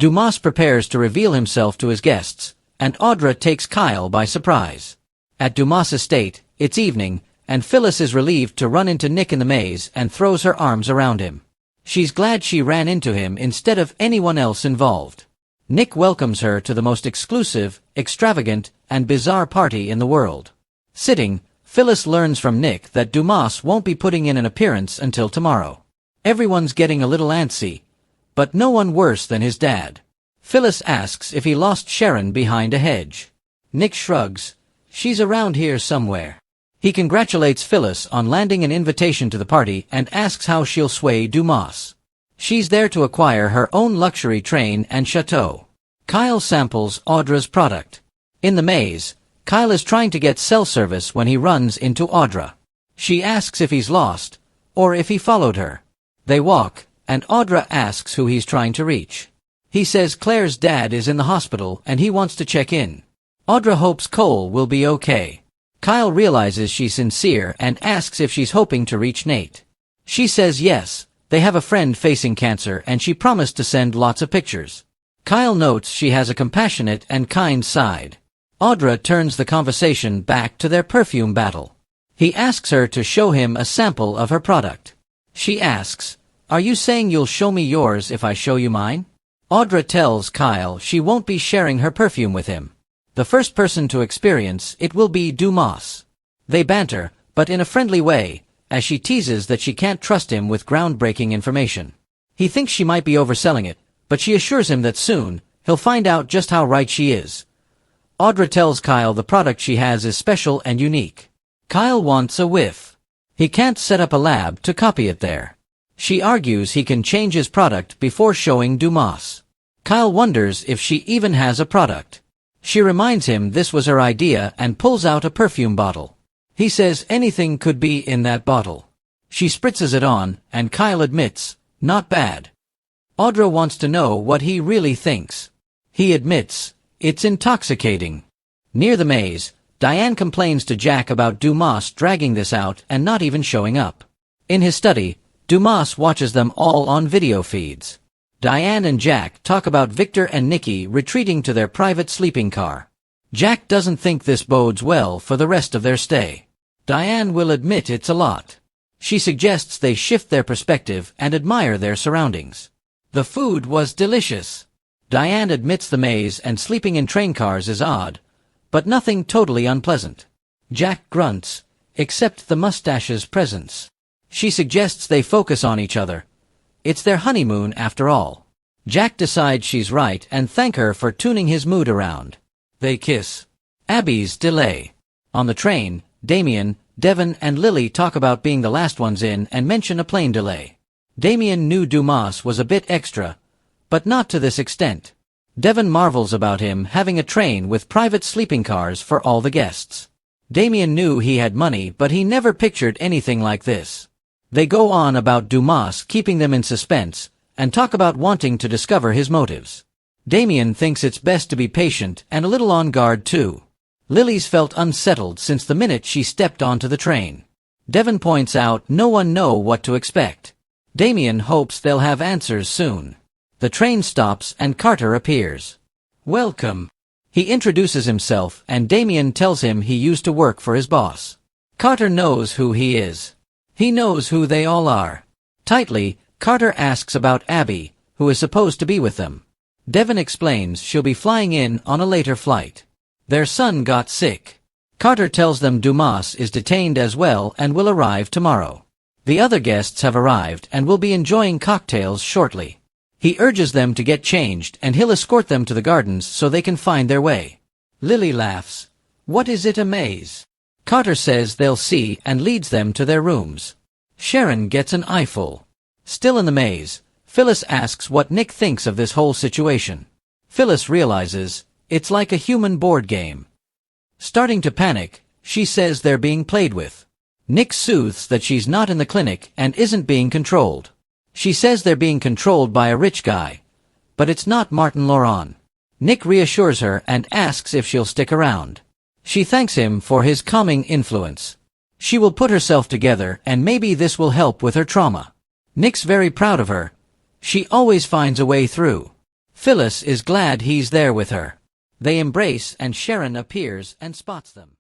Dumas prepares to reveal himself to his guests, and Audra takes Kyle by surprise. At Dumas' estate, it's evening, and Phyllis is relieved to run into Nick in the maze and throws her arms around him. She's glad she ran into him instead of anyone else involved. Nick welcomes her to the most exclusive, extravagant, and bizarre party in the world. Sitting, Phyllis learns from Nick that Dumas won't be putting in an appearance until tomorrow. Everyone's getting a little antsy, but no one worse than his dad. Phyllis asks if he lost Sharon behind a hedge. Nick shrugs. She's around here somewhere. He congratulates Phyllis on landing an invitation to the party and asks how she'll sway Dumas. She's there to acquire her own luxury train and chateau. Kyle samples Audra's product. In the maze, Kyle is trying to get cell service when he runs into Audra. She asks if he's lost, or if he followed her. They walk, and Audra asks who he's trying to reach. He says Claire's dad is in the hospital and he wants to check in. Audra hopes Cole will be okay. Kyle realizes she's sincere and asks if she's hoping to reach Nate. She says yes, they have a friend facing cancer and she promised to send lots of pictures. Kyle notes she has a compassionate and kind side. Audra turns the conversation back to their perfume battle. He asks her to show him a sample of her product. She asks, "Are you saying you'll show me yours if I show you mine?" Audra tells Kyle she won't be sharing her perfume with him. The first person to experience it will be Dumas. They banter, but in a friendly way, as she teases that she can't trust him with groundbreaking information. He thinks she might be overselling it, but she assures him that soon, he'll find out just how right she is. Audra tells Kyle the product she has is special and unique. Kyle wants a whiff. He can't set up a lab to copy it there. She argues he can change his product before showing Dumas. Kyle wonders if she even has a product. She reminds him this was her idea and pulls out a perfume bottle. He says anything could be in that bottle. She spritzes it on, and Kyle admits, not bad. Audra wants to know what he really thinks. He admits, it's intoxicating. Near the maze, Diane complains to Jack about Dumas dragging this out and not even showing up. In his study, Dumas watches them all on video feeds. Diane and Jack talk about Victor and Nikki retreating to their private sleeping car. Jack doesn't think this bodes well for the rest of their stay. Diane will admit it's a lot. She suggests they shift their perspective and admire their surroundings. The food was delicious. Diane admits the maze and sleeping in train cars is odd, but nothing totally unpleasant. Jack grunts, except the mustache's presence. She suggests they focus on each other. It's their honeymoon after all. Jack decides she's right and thank her for tuning his mood around. They kiss. Abby's delay. On the train, Damien, Devon and Lily talk about being the last ones in and mention a plane delay. Damien knew Dumas was a bit extra, but not to this extent. Devon marvels about him having a train with private sleeping cars for all the guests. Damien knew he had money but he never pictured anything like this. They go on about Dumas keeping them in suspense, and talk about wanting to discover his motives. Damien thinks it's best to be patient and a little on guard too. Lily's felt unsettled since the minute she stepped onto the train. Devon points out no one knows what to expect. Damien hopes they'll have answers soon. The train stops and Carter appears. Welcome. He introduces himself and Damien tells him he used to work for his boss. Carter knows who he is. He knows who they all are. Tightly, Carter asks about Abby, who is supposed to be with them. Devon explains she'll be flying in on a later flight. Their son got sick. Carter tells them Dumas is detained as well and will arrive tomorrow. The other guests have arrived and will be enjoying cocktails shortly. He urges them to get changed and he'll escort them to the gardens so they can find their way. Lily laughs. What is it, a maze? Carter says they'll see and leads them to their rooms. Sharon gets an eyeful. Still in the maze, Phyllis asks what Nick thinks of this whole situation. Phyllis realizes it's like a human board game. Starting to panic, she says they're being played with. Nick soothes that she's not in the clinic and isn't being controlled. She says they're being controlled by a rich guy, but it's not Martin Laurent. Nick reassures her and asks if she'll stick around. She thanks him for his calming influence. She will put herself together and maybe this will help with her trauma. Nick's very proud of her. She always finds a way through. Phyllis is glad he's there with her. They embrace and Sharon appears and spots them.